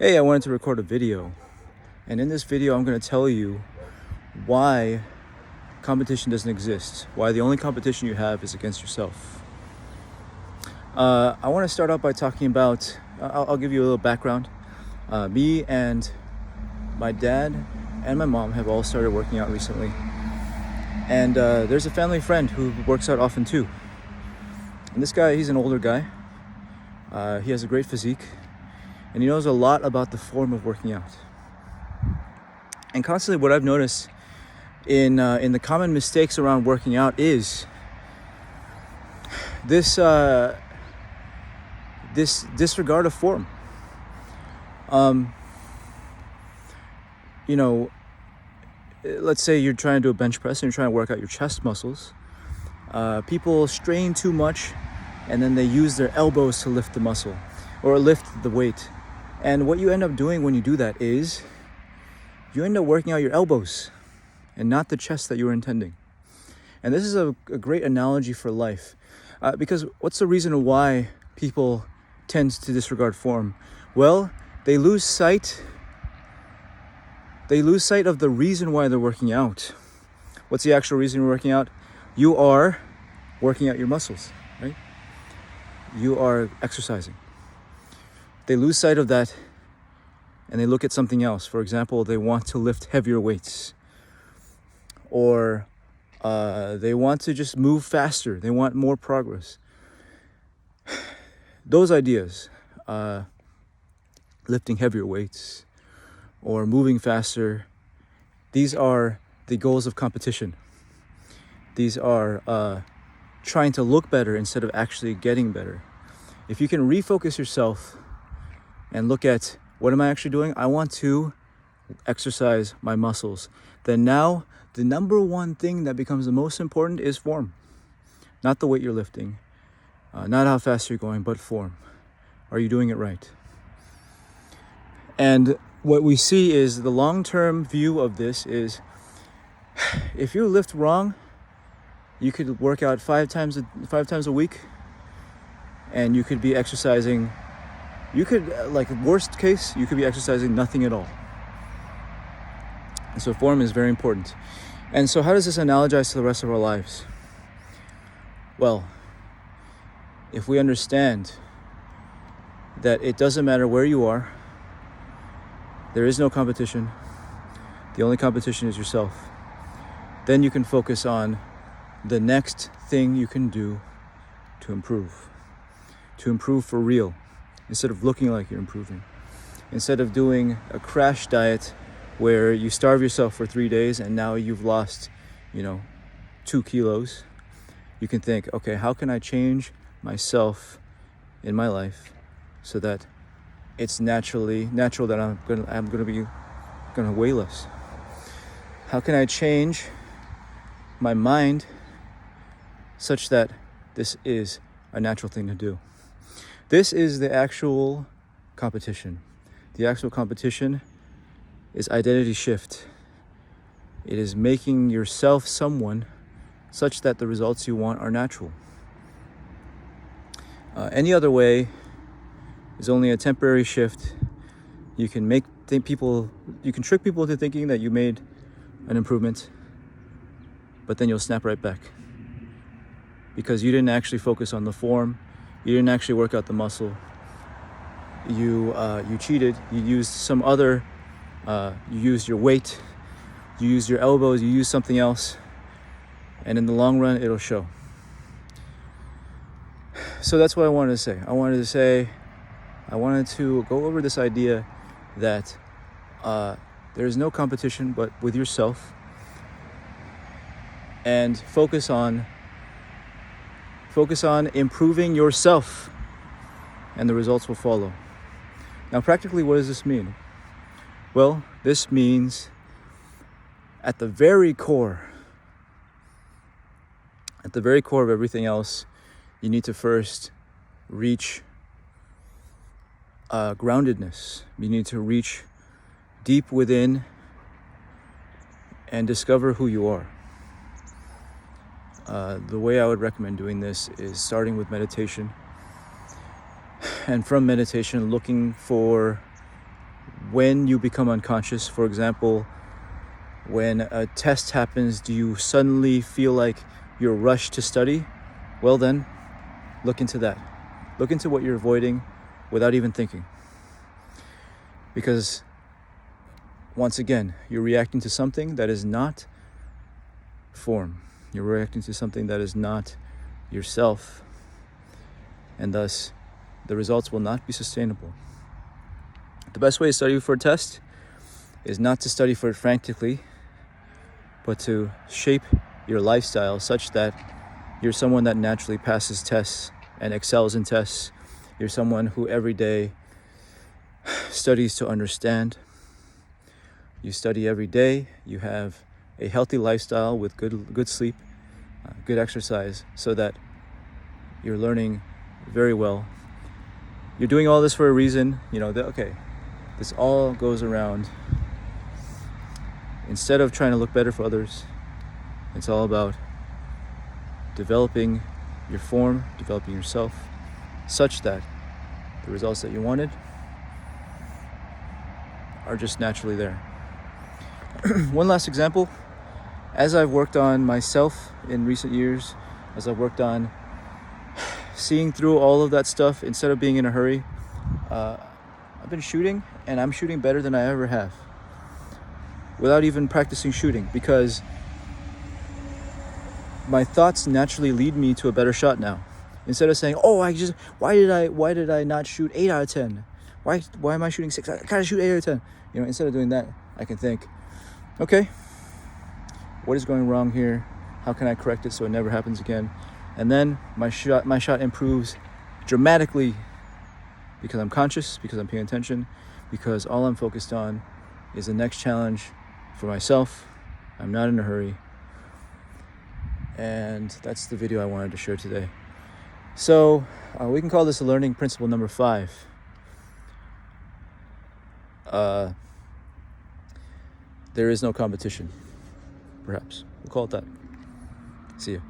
Hey, I wanted to record a video, and in this video I'm going to tell you why competition doesn't exist, why the only competition you have is against yourself. I want to start out by talking about, I'll give you a little background. Me and my dad and my mom have all started working out recently, and there's a family friend who works out often too. And this guy, he's an older guy. He has a great physique, and he knows a lot about the form of working out. And constantly what I've noticed in the common mistakes around working out is this disregard of form. Let's say you're trying to do a bench press and you're trying to work out your chest muscles. People strain too much, and then they use their elbows to lift the muscle or lift the weight. And what you end up doing when you do that is you end up working out your elbows and not the chest that you were intending. And this is a great analogy for life, because what's the reason why people tend to disregard form? Well, they lose sight of the reason why they're working out. What's the actual reason you're working out? You are working out your muscles, right? You are exercising. They lose sight of that and they look at something else. For example, they want to lift heavier weights, or they want to just move faster. They want more progress. Those ideas, lifting heavier weights or moving faster, these are the goals of competition. These are trying to look better instead of actually getting better. If you can refocus yourself and look at, what am I actually doing? I want to exercise my muscles. Then now, the number one thing that becomes the most important is form. Not the weight you're lifting, not how fast you're going, but form. Are you doing it right? And what we see is the long-term view of this is, if you lift wrong, you could work out five times a week, and you could be exercising. You could, worst case, you could be exercising nothing at all. And so form is very important. And so how does this analogize to the rest of our lives? Well, if we understand that it doesn't matter where you are, there is no competition. The only competition is yourself. Then you can focus on the next thing you can do to improve for real, instead of looking like you're improving. Instead of doing a crash diet where you starve yourself for 3 days and now you've lost, 2 kilos, you can think, okay, how can I change myself in my life so that it's natural that I'm gonna weigh less? How can I change my mind such that this is a natural thing to do? This is the actual competition. The actual competition is identity shift. It is making yourself someone such that the results you want are natural. Any other way is only a temporary shift. You can trick people into thinking that you made an improvement, but then you'll snap right back because you didn't actually focus on the form. You didn't actually work out the muscle. You cheated. You used some other. You used your weight. You used your elbows. You used something else, and in the long run, it'll show. So that's what I wanted to say. I wanted to go over this idea that there is no competition but with yourself, and focus on improving yourself, and the results will follow. Now, practically, what does this mean? Well, this means at the very core of everything else, you need to first reach groundedness. You need to reach deep within and discover who you are. The way I would recommend doing this is starting with meditation, and from meditation looking for when you become unconscious. For example, when a test happens, do you suddenly feel like you're rushed to study? Well then, look into that. Look into what you're avoiding without even thinking. Because once again, you're reacting to something that is not form. You're reacting to something that is not yourself. And thus, the results will not be sustainable. The best way to study for a test is not to study for it frantically, but to shape your lifestyle such that you're someone that naturally passes tests and excels in tests. You're someone who every day studies to understand. You study every day. You have a healthy lifestyle with good sleep, good exercise, so that you're learning very well. You're doing all this for a reason. This all goes around. Instead of trying to look better for others, it's all about developing your form, developing yourself, such that the results that you wanted are just naturally there. One last example. As I've worked on myself in recent years, as I've worked on seeing through all of that stuff instead of being in a hurry, I've been shooting, and I'm shooting better than I ever have without even practicing shooting, because my thoughts naturally lead me to a better shot now. Instead of saying, why did I not shoot 8 out of 10? Why am I shooting 6? I gotta shoot 8 out of 10. Instead of doing that, I can think, okay, what is going wrong here? How can I correct it so it never happens again? And then my shot improves dramatically, because I'm conscious, because I'm paying attention, because all I'm focused on is the next challenge for myself. I'm not in a hurry. And that's the video I wanted to share today. So we can call this a learning principle number 5. There is no competition, perhaps. We'll call it that. See you.